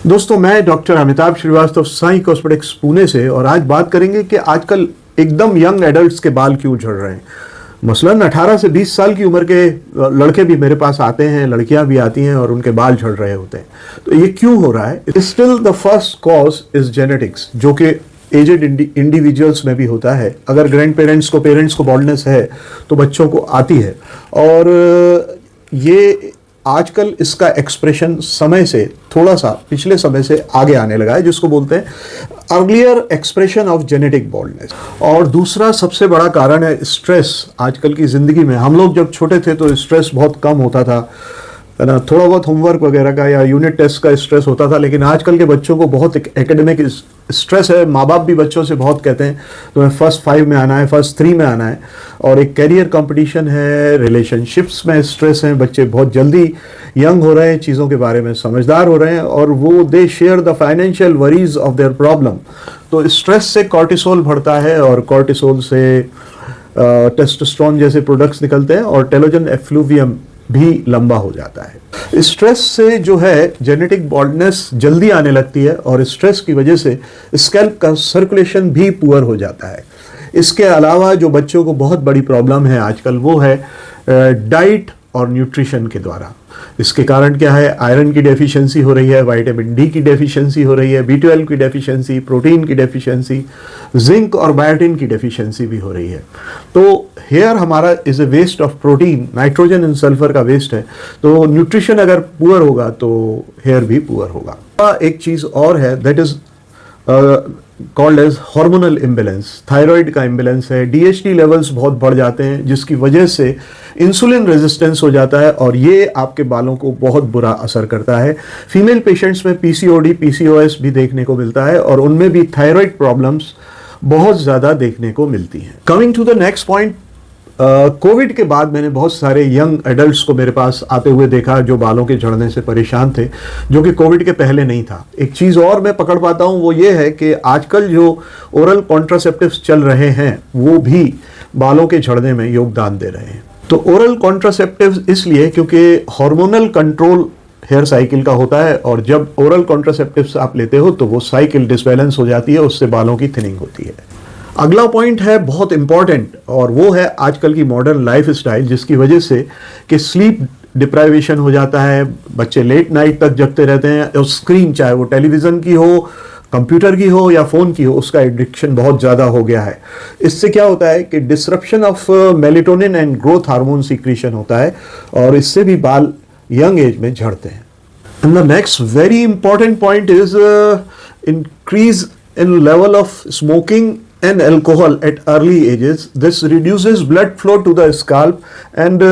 दोस्तों, मैं doctor Amitabh Srivastava, Sai cosmetics Pune से, और आज बात करेंगे कि आजकल एकदम यंग एडल्ट्स के बाल क्यों झड़ रहे हैं। मसलन 18 से 20 साल की उम्र के लड़के भी मेरे पास आते हैं, लड़कियां भी आती हैं और उनके बाल झड़ रहे होते हैं। तो ये क्यों हो रहा है? Still the first cause is genetics, जो कि एजेड इंडिविजुअल्स में भी होता है। अगर ग्रैंड पेरेंट्स को बॉल्डनेस है तो बच्चों को आती है, और ये आजकल इसका एक्सप्रेशन समय से थोड़ा सा पिछले समय से आगे आने लगा है, जिसको बोलते हैं earlier expression of genetic baldness. और दूसरा सबसे बड़ा कारण है स्ट्रेस। आजकल की ज़िंदगी में हम लोग जब छोटे थे तो स्ट्रेस बहुत कम होता था, है ना, थोड़ा बहुत होमवर्क वगैरह का या यूनिट टेस्ट का स्ट्रेस होता था। लेकिन आजकल के बच्चों को बहुत एकेडमिक स्ट्रेस है। माँ बाप भी बच्चों से बहुत कहते हैं तुम्हें फर्स्ट 5 में आना है, फर्स्ट 3 में आना है, और एक कैरियर कंपटीशन है, रिलेशनशिप्स में स्ट्रेस है। बच्चे बहुत जल्दी यंग हो रहे हैं, चीज़ों के बारे में समझदार हो रहे हैं, और वो they share the financial worries of their problem. तो स्ट्रेस से कॉर्टिसोल बढ़ता है, और कॉर्टिसोल से टेस्टोस्टेरोन जैसे प्रोडक्ट्स निकलते हैं, और टेलोजन एफ्लूवियम भी लंबा हो जाता है। स्ट्रेस से जो है जेनेटिक बॉल्डनेस जल्दी आने लगती है, और स्ट्रेस की वजह से स्कैल्प का सर्कुलेशन भी पुअर हो जाता है। इसके अलावा जो बच्चों को बहुत बड़ी प्रॉब्लम है आजकल, वो है डाइट और न्यूट्रिशन के द्वारा। इसके कारण क्या है? आयरन की डेफिशिएंसी हो रही है, विटामिन डी की डेफिशिएंसी हो रही है, B12 की डेफिशिएंसी, प्रोटीन की डेफिशिएंसी, जिंक और बायोटिन की डेफिशिएंसी भी हो रही है। तो हेयर हमारा is a waste of protein, nitrogen and sulphur का वेस्ट है। तो न्यूट्रिशन अगर पुअर होगा तो हेयर भी पुअर होगा। एक चीज़ और है, that is called as hormonal imbalance. Thyroid का इम्बैलेंस है, DHT लेवल्स बहुत बढ़ जाते हैं, जिसकी वजह से इंसुलिन रेजिस्टेंस हो जाता है, और ये आपके बालों को बहुत बुरा असर करता है। फीमेल पेशेंट्स में PCOD, PCOS भी देखने को मिलता है, और उनमें भी थायराइड प्रॉब्लम्स बहुत ज़्यादा देखने को मिलती हैं। Coming to the next point, COVID के बाद मैंने बहुत सारे यंग एडल्ट्स को मेरे पास आते हुए देखा जो बालों के झड़ने से परेशान थे, जो कि कोविड के पहले नहीं था। एक चीज़ और मैं पकड़ पाता हूँ, वो ये है कि आजकल जो ओरल कॉन्ट्रासेप्टिव्स चल रहे हैं वो भी बालों के झड़ने में योगदान दे रहे हैं। तो ओरल कॉन्ट्रासेप्टिव्स इसलिए क्योंकि हार्मोनल कंट्रोल हेयर साइकिल का होता है, और जब ओरल कॉन्ट्रासेप्टिव्स आप लेते हो तो वो साइकिल डिसबैलेंस हो जाती है, उससे बालों की थिनिंग होती है। अगला पॉइंट है बहुत इंपॉर्टेंट, और वो है आजकल की मॉडर्न लाइफ स्टाइल, जिसकी वजह से कि स्लीप डिप्राइवेशन हो जाता है। बच्चे लेट नाइट तक जगते रहते हैं, और स्क्रीन, चाहे वो टेलीविज़न की हो, कंप्यूटर की हो या फ़ोन की हो, उसका एडिक्शन बहुत ज़्यादा हो गया है। इससे क्या होता है कि disruption of melatonin and growth hormone secretion होता है, और इससे भी बाल यंग एज में झड़ते हैं। And the next very important point is increase in level of smoking and alcohol at early ages. This reduces blood flow to the scalp and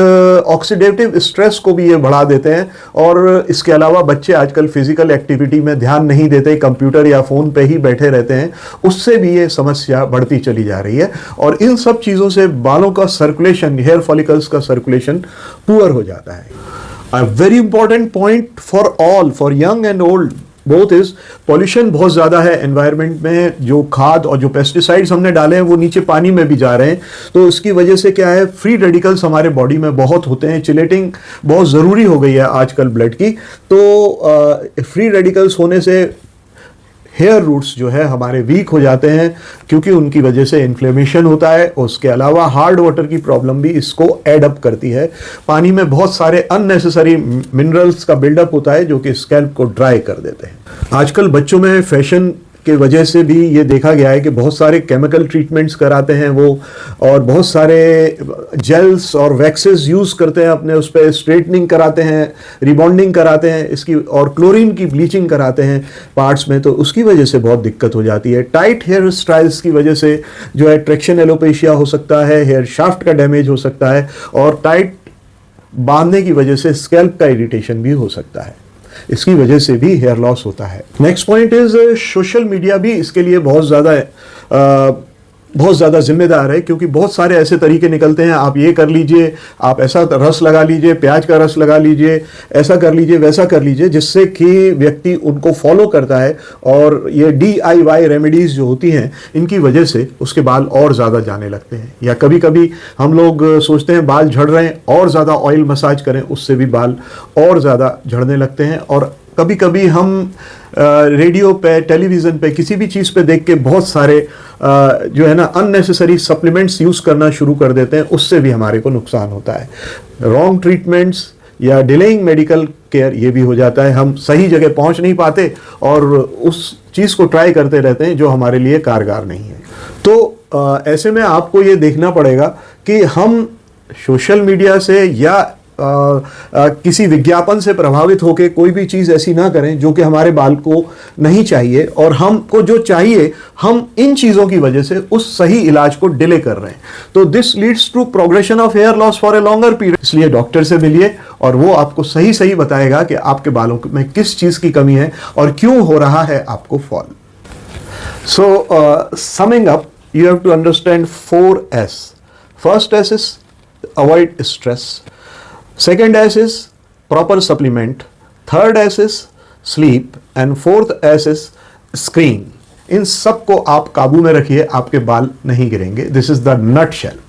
oxidative stress को भी ये बढ़ा देते हैं। और इसके अलावा बच्चे आजकल फिजिकल एक्टिविटी में ध्यान नहीं देते, कंप्यूटर या फ़ोन पे ही बैठे रहते हैं, उससे भी ये समस्या बढ़ती चली जा रही है। और इन सब चीज़ों से बालों का सर्कुलेशन, हेयर फॉलिकल्स का सर्कुलेशन पुअर हो जाता है। A very important point for all, for young and old both is pollution बहुत ज़्यादा है एनवायरनमेंट में। जो खाद और जो पेस्टिसाइड्स हमने डाले हैं वो नीचे पानी में भी जा रहे हैं, तो इसकी वजह से क्या है, फ्री रेडिकल्स हमारे बॉडी में बहुत होते हैं। चिलेटिंग बहुत ज़रूरी हो गई है आजकल ब्लड की। तो फ्री रेडिकल्स होने से हेयर रूट्स जो है हमारे वीक हो जाते हैं, क्योंकि उनकी वजह से इन्फ्लेमेशन होता है। उसके अलावा हार्ड वाटर की प्रॉब्लम भी इसको एड अप करती है। पानी में बहुत सारे अननेसेसरी मिनरल्स का बिल्डअप होता है, जो कि स्कैल्प को ड्राई कर देते हैं। आजकल बच्चों में फैशन के वजह से भी ये देखा गया है कि बहुत सारे केमिकल ट्रीटमेंट्स कराते हैं वो, और बहुत सारे जेल्स और वैक्सेस यूज़ करते हैं अपने उस पर, स्ट्रेटनिंग कराते हैं, रिबॉन्डिंग कराते हैं इसकी, और क्लोरीन की ब्लीचिंग कराते हैं पार्ट्स में। तो उसकी वजह से बहुत दिक्कत हो जाती है। टाइट हेयर स्टाइल्स की वजह से जो है ट्रैक्शन एलोपेशिया हो सकता है, हेयर शाफ्ट का डैमेज हो सकता है, और टाइट बांधने की वजह से स्कैल्प का इरिटेशन भी हो सकता है। इसकी वजह से भी हेयर लॉस होता है। Next point is social media भी इसके लिए बहुत ज़्यादा जिम्मेदार है, क्योंकि बहुत सारे ऐसे तरीके निकलते हैं, आप ये कर लीजिए, आप ऐसा रस लगा लीजिए, प्याज का रस लगा लीजिए, ऐसा कर लीजिए, वैसा कर लीजिए, जिससे कि व्यक्ति उनको फॉलो करता है, और ये DIY रेमेडीज़ जो होती हैं इनकी वजह से उसके बाल और ज़्यादा जाने लगते हैं। या कभी कभी हम लोग सोचते हैं बाल झड़ रहे हैं, और ज़्यादा ऑयल मसाज करें, उससे भी बाल और ज़्यादा झड़ने लगते हैं। और कभी कभी हम रेडियो पे, टेलीविज़न पे, किसी भी चीज़ पे देख के बहुत सारे जो है ना अननेसेसरी सप्लीमेंट्स यूज़ करना शुरू कर देते हैं, उससे भी हमारे को नुकसान होता है। रॉन्ग ट्रीटमेंट्स या डिलेइंग मेडिकल केयर, ये भी हो जाता है। हम सही जगह पहुंच नहीं पाते और उस चीज़ को ट्राई करते रहते हैं जो हमारे लिए कारगर नहीं है। तो ऐसे में आपको ये देखना पड़ेगा कि हम सोशल मीडिया से या किसी विज्ञापन से प्रभावित होकर कोई भी चीज़ ऐसी ना करें जो कि हमारे बाल को नहीं चाहिए, और हमको जो चाहिए हम इन चीज़ों की वजह से उस सही इलाज को डिले कर रहे हैं। तो this leads to progression of hair loss for a longer period. इसलिए डॉक्टर से मिलिए और वो आपको सही सही बताएगा कि आपके बालों में किस चीज़ की कमी है और क्यों हो रहा है आपको fall. So summing up, you have to understand 4S. First S is avoid stress. Second S is proper supplement. Third S is sleep. And fourth S is screen. इन सब को आप काबू में रखिए, आपके बाल नहीं गिरेंगे। This is the nutshell.